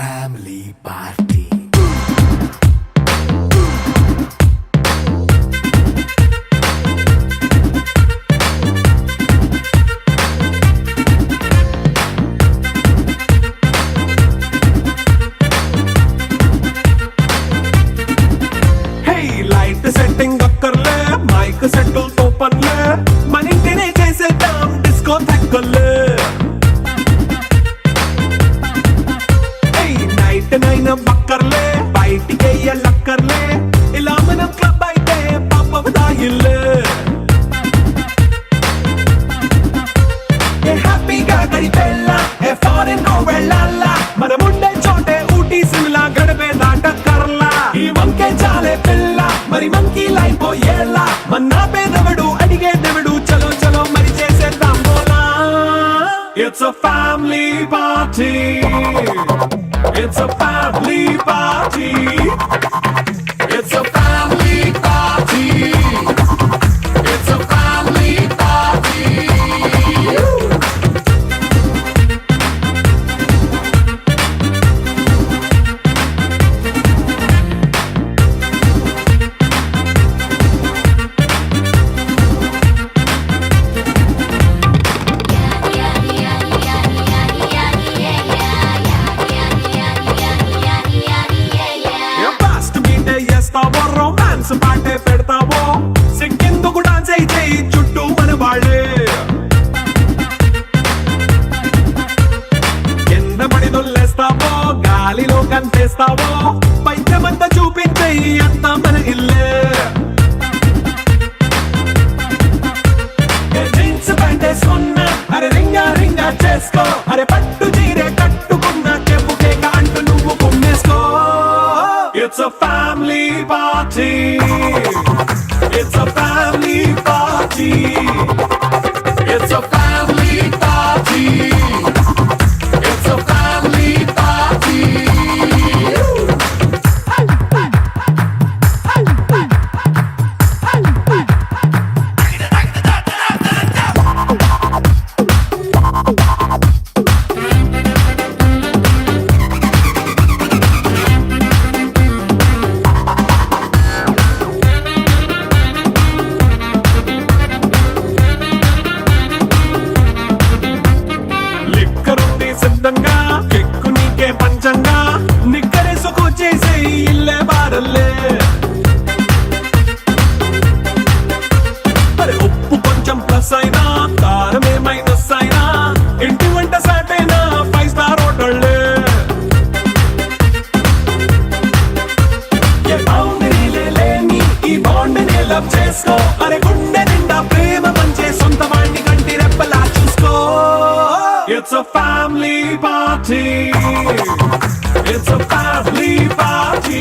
family party. Hey, light setting akkarle, mic settle to panle, manintine chesedam disco thakkale. నైన్ బక్కర్లే బయటికెయ్యలక్కర్లే ఇలా మనం క్లబ్ అయితే పాపదాయిల్లే ఏ హ్యాపీగా గడిపెళ్ళ ఏ ఫారెన్ కో వెళ్ళాల మనముండే చోటే ఊటీ సిమ్లా గడపే దాటక్కర్లా ఈ వంకే చాలే పిల్ల మరి మంకీ లైఫ్ ఏళ్ళ మన్నా పేదవడు అడిగేదెవడు చలో చలో మరి చేసేద్దాం బోలా. It's a family party. It's a family party. It's a family party. It's a family party. Romance పాటే పెడతావో సిగ్గెందుకు డాన్స్ అయితే చుట్టూ మన వాళ్ళే కింద పడి దొల్లేస్తావో గాలిలో కనిపిస్తావో పైచమంతా చూపించే అంతా మన ఇల్లే జీన్స్ ప్యాంట్ వేసుకున్నా అరే రింగా రింగా చేసుకో అరే పట్టు చీరే కట్టుకున్న చెప్పు కేక అంటూ నువ్వు కుమ్మేసుకో. It's a family party. It's a family party. It's a family party. It's a family party. సిద్ధంగా కెక్కు నీకే పంచంగా నిక్కరేసుకు చేసే ఇల్లే బారల్లే అరే ఉప్పు కొంచెం ప్లస్ అయినా కారమే మైనస్ అయినా ఇంటి వంట సాటైనా 5 స్టార్ హోటళ్ళే ఏ బౌండరీలే లేని ఈ బాండ్ని లవ్ చేసుకో అరే గుండె నిండా ప్రేమ పంచే సొంత వాణ్ణి కంటి రెప్పలా చూసుకో. It's a family party. It's a family party.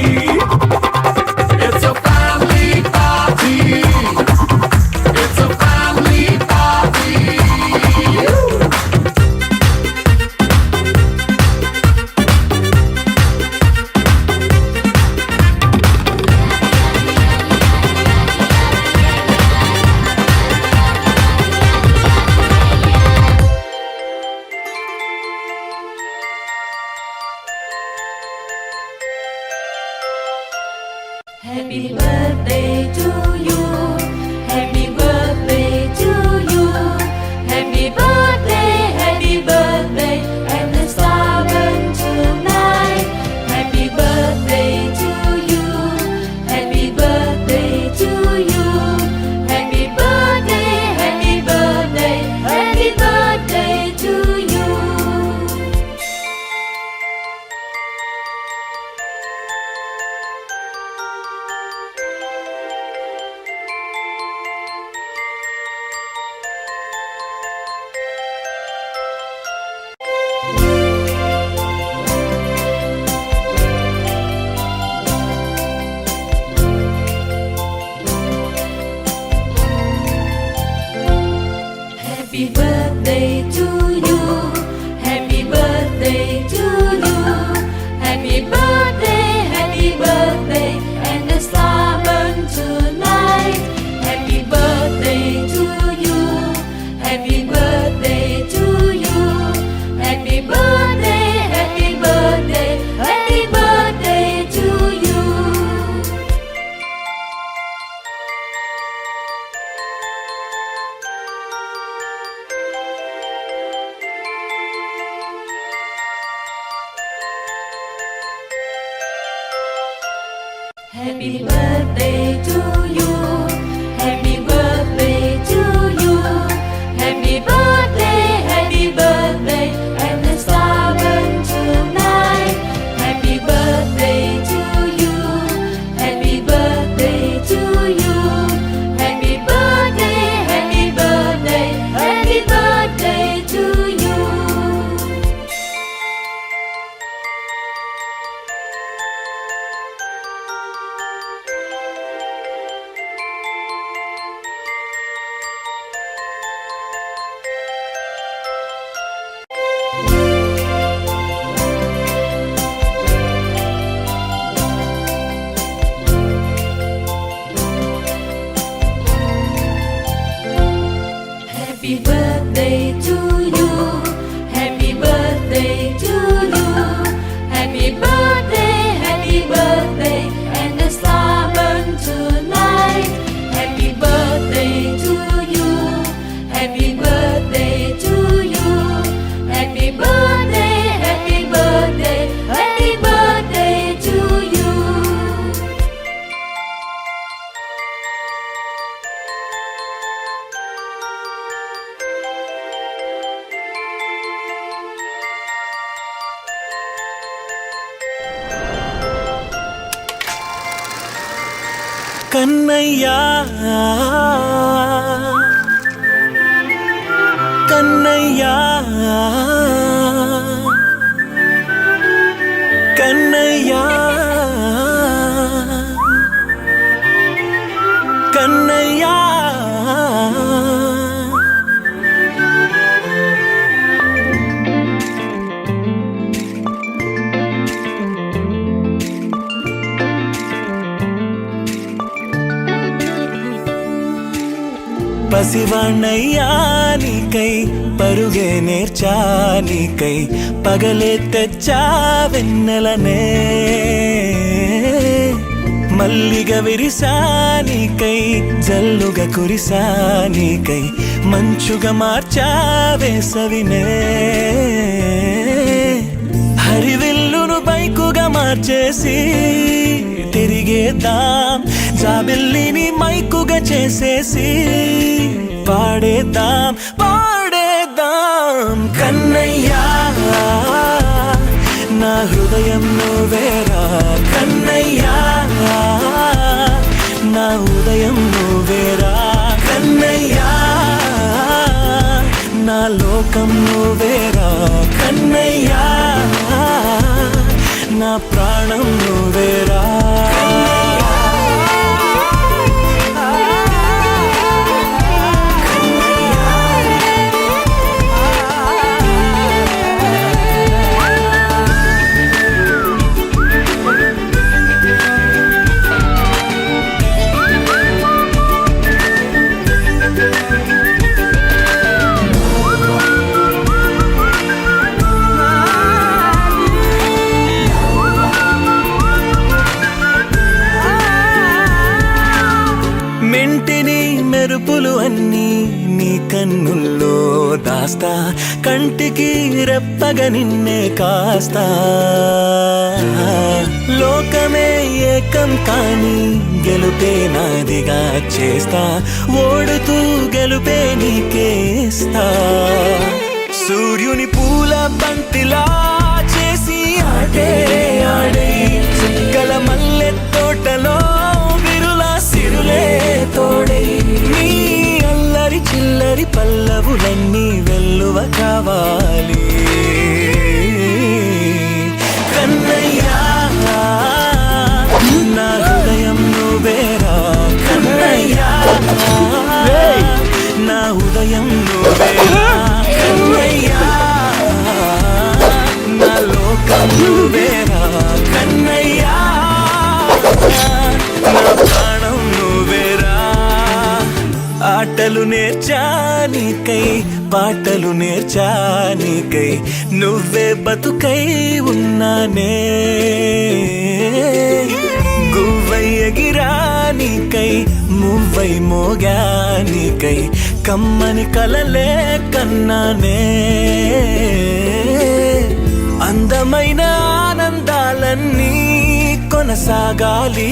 It's a family party. It's a family party. Happy birthday to you. Happy birthday to you. Happy birthday, happy birthday, and the star burn tonight. Happy birthday to you. Happy birthday to you. Happy birthday, happy birthday, happy birthday to you. Happy birthday to you. Happy birthday to you. Happy birthday, and the star burn tonight. Happy birthday to you. Happy birthday to you. Happy birthday, happy birthday, happy birthday to you. కన్నయ్యా కన్నయ్యా కన్నయ్యా కన్నయ్యా పసివాణ్ణయ్యా నీకై పరుగే నేర్చా నీకై పగలే తెచ్చా వెన్నెలనే మల్లిగ విరిసా నీకై జల్లుగా కురిసా నీకై మంచుగా మార్చా వేసవినే హరివిల్లును బైకుగా మార్చేసి తిరిగేద్దాం జాబిల్లిని మైకుగా చేసేసి పాడేద్దాం పాడేద్దాం కన్నయ్యా నా హృదయం నువ్వేరా కన్నయ్యా నా ఉదయం నువ్వేరా కన్నయ్యా నా లోకం నువ్వేరా కన్నయ్యా నా ప్రాణం నువ్వేరా మెంటిని మెరుపులు అన్నీ నీ కన్నుల్లో దాస్తా కంటికి రెప్పగా నిన్నే కాస్తా లోకమే ఏకం కాని గెలుపే నాదిగా చేస్తా ఓడుతూ గెలుపే నీకేస్తా సూర్యుని పూల బంతిలా చేసి ఆడే ఆడే చుక్కల మల్లె తోటలో సిరులే తోడై నీ అల్లరి చిల్లరి పల్లవులన్నీ వెల్లువ కావాలి కన్నయ్యా నా హృదయం నువ్వేరా కన్నయ్యా నా ఉదయం నువ్వేరా కన్నయ్యా నా లోకం నువ్వేరా కన్నయ్యా నా ప్రాణం నువ్వేరా ఆటలు నేర్చా నీకై పాటలు నేర్చా నీకై నువ్వే బతుకై ఉన్నానే గువ్వై ఎగిరా నీకై మువ్వై మోగా నీకై కమ్మని కలలే కన్నానే అందమైన ఆనందాలన్నీ కొనసాగాలి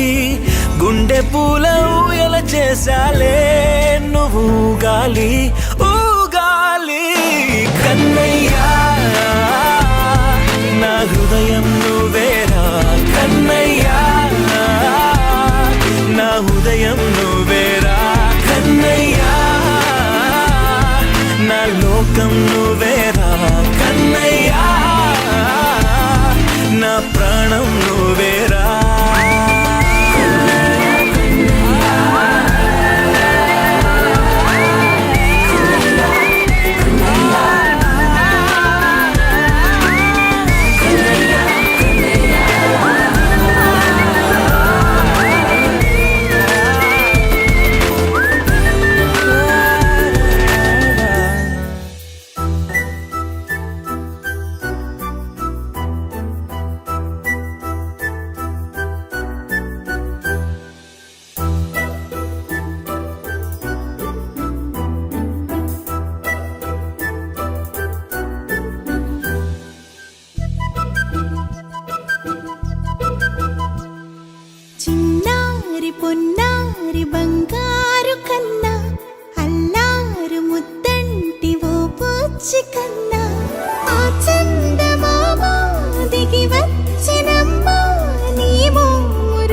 గుండె పూల ఊయల చేశాలే నువ్వు ఊగాలి ఊగాలి కన్నయ్యా నా హృదయం నువ్వేరా కన్నయ్యా నా హృదయం నువ్వేరా కన్నయ్యా నా లోకం నువ్వేరా కన్నయ్యా నా ప్రాణం నువ్వేరా చిన్నారి పొన్నారి బంగారు కన్నా అల్లారు ముద్దంటి ఓ పూచి కన్నా ఆ చందమామ దిగి వచ్చినమ్మా నీ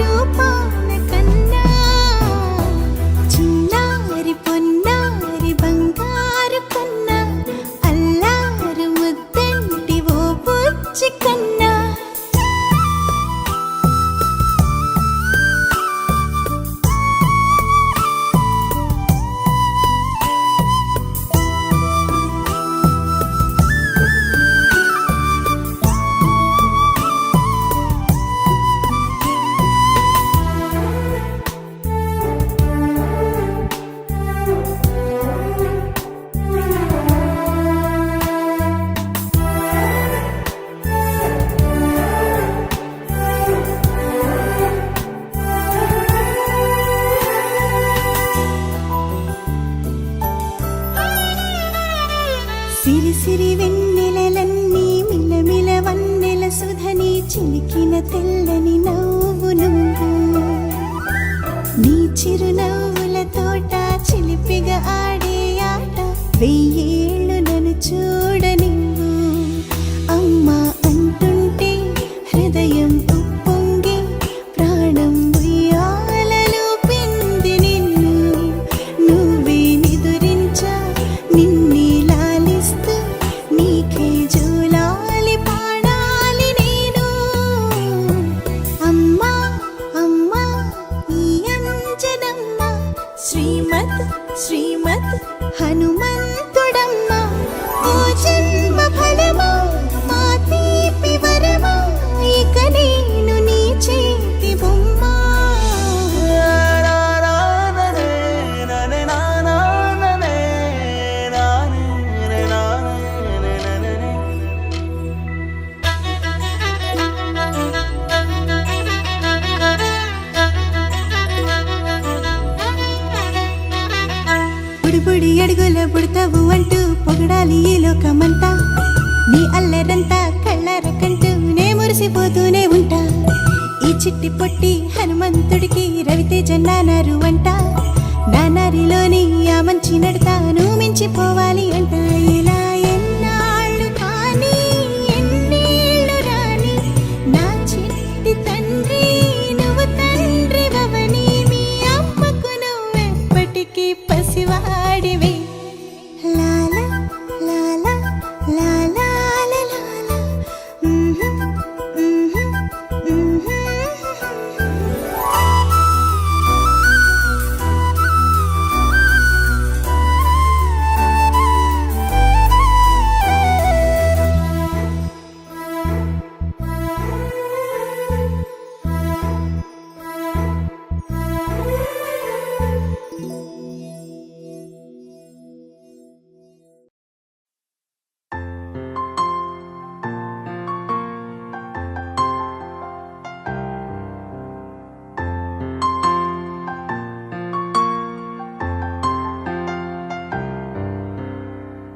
రూపాన కన్నా చిన్నారి పొన్నారి బంగారు కన్నా అల్లారు ముద్దంటి ఓ పూచి కన్నా సిరి సిరి వెన్నెలలన్నీ మిలమిల వన్నెల సుధని చిలికిన తెల్లని నవ్వు నువ్వు నీ చిరునవ్వుల తోట చిలిపిగా ఆడే ఆట వెయ్యేళ్ళు నన్ను చూడ నువ్వు అమ్మా అంటుంటే హృదయం ఉప్పొంగి ప్రాణం ఉయ్యాలలో పింది నిన్ను నువ్వే నిదురించా నిన్నే లాలిస్తూ నీకే జోలాలి పాడాలి నేను అమ్మా అమ్మా ఈ అంజనమ్మ శ్రీమత్ శ్రీమత్ హనుమంతుడమ్మ ఓ జన్మ ఫలమా మా తీపి వరమా ఇక నేను నీ చేతి బొమ్మ బుడి అడుగుల బుడతావు అంటూ పొగడాలి ఈ లోకమంతా నీ అల్లరంతా కళ్ళార కంటూ నే మురిసిపోతూనే ఉంటా ఈ చిట్టి పొట్టి హనుమంతుడికి రవితేజ నానారు అంట నానారిలోని ఆ మంచి నడతాను మించిపోవాలి అంట ఇలా ఎన్నాళ్ళు కానీ ఎన్నేళ్ళు రాని నా చిట్టి తండ్రి నువ్వు తండ్రి భవని మీ అమ్మకు నువ్వెప్పటికీ పసివాడివి లాలా లాలా లాలా లాలా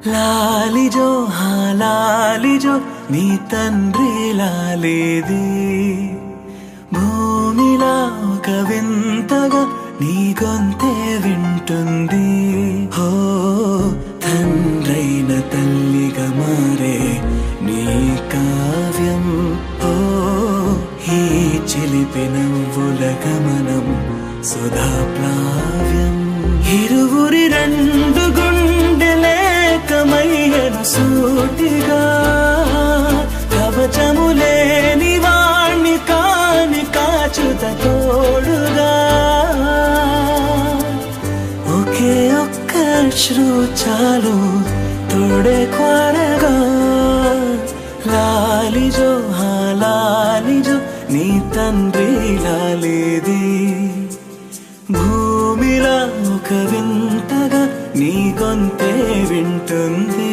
లాలిజో లాలిజో నీ తండ్రి లాలేది భూ వింతగా నీ గొంతే వింటుంది. హో తండ్రైన తల్లిగా మారే నీ కావ్యం. ఓ ఈ చిలిపి నవ్వుల గమనం సుధా ప్లావ్యం. ఇరువురి రెండు గుండెలేకమయ్యను సూటిగా కవచములేని వాణ్ణి కాని కాచుత తోడుగా. ఒకే ఒక్క అశ్రు చాలు తోడే క్వారగా. లాలిజో హా లాలిజో నీ తండ్రి లాలేది. భూమిలా ఒక వింతగా నీ గొంతే వింటుంది.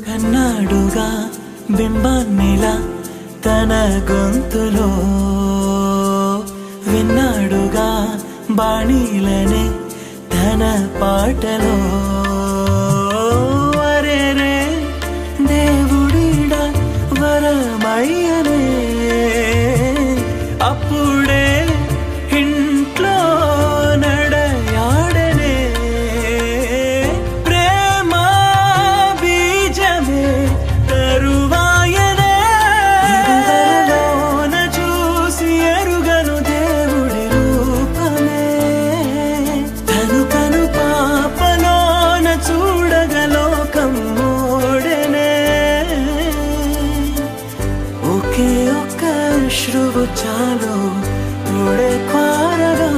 కన్నాడుగా బింబాన్నిలా తన గొంతులో విన్నాడుగా బాణీలనే తన పాటలో. వరేరే దేవుడిడా వరమయ్యనే అప్పుడే ఇంట్లో నడయాడనే. ప్రేమ బీజమే తరువాయనే. ఇంతలోన చూసి ఎరుగను దేవుడి రూపమే. తను కను పాపలోన చూడగలోకం మోడనే. ఒకే ఒక్క అశ్రువు చాలు తోడే క్వారగా.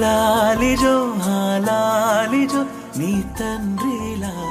లాలిజో హా లాలిజో నీ తండ్రి లాలి.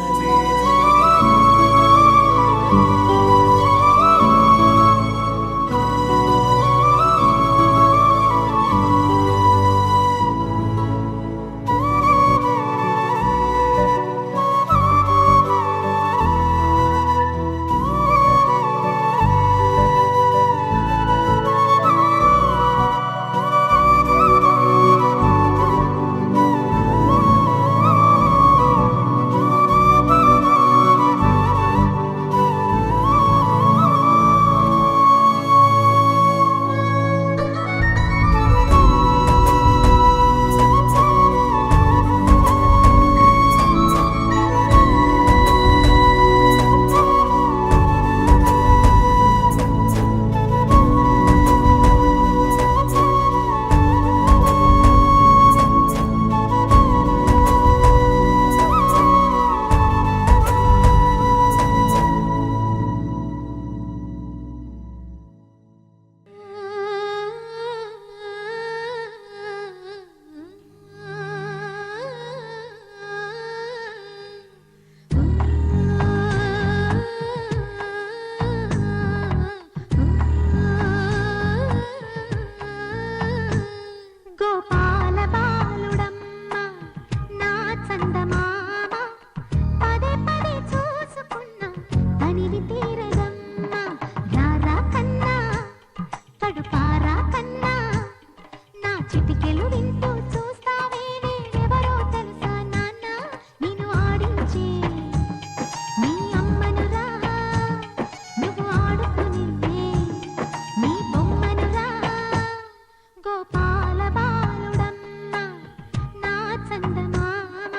చందమామ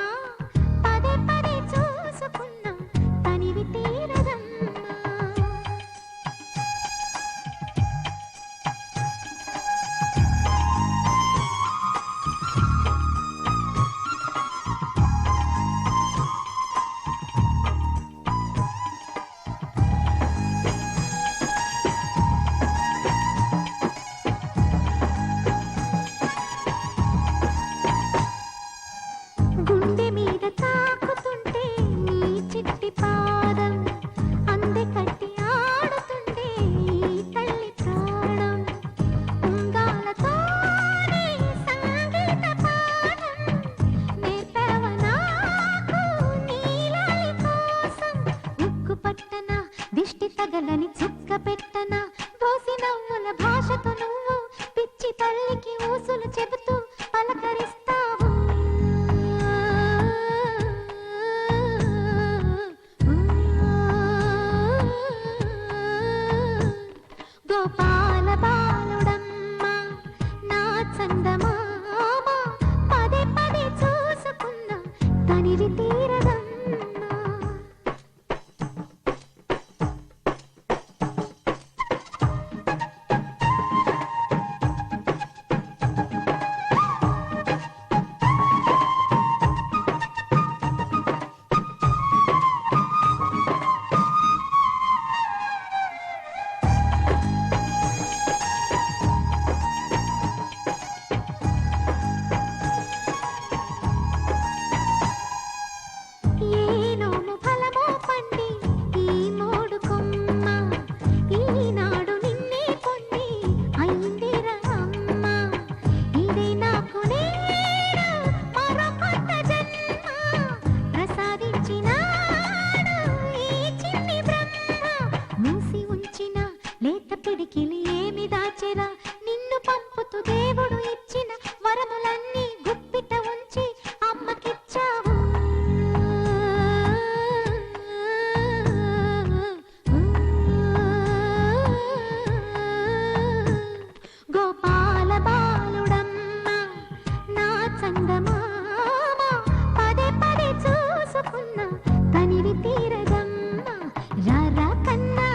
పదే పదే చూసుకున్నా తనివి తీరదమ్మా. వెన్నెలని చుక్క పెట్టన దోసి నవ్వుల భాషతో నువ్వు పిచ్చి తల్లికి ఊసులు చెబుతూ పలకరిస్తావు గోపాల బాలుడమ్మ నా చందమామ పదే పదే చూసుకున్న తనివి తీరదమ్మా ఏనోము ఫలమో పండి ఈ మోడు కొమ్మ ఈనాడు నిన్నే కొన్ని అయిందిరా అమ్మ ఇదే నాకు నేడు మరో కొత్త జన్మ ప్రసాదించినాడు ఈ చిన్ని బ్రహ్మ మూసి ఉంచిన లేత పిడికిలి ఏమి దాచెరా నిన్ను పంపుతూ దేవుడు ఇచ్చిన వరములన్నీ గుప్పిట ఉంచి అమ్మకిచ్చావు గోపాల బాలుడమ్మ నా చందమామ పదే పదే చూసుకున్న తనివి తీరదమ్మ రారా కన్నా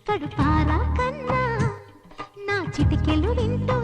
కడుపారా కన్నా నా చిటికెలు వింటూ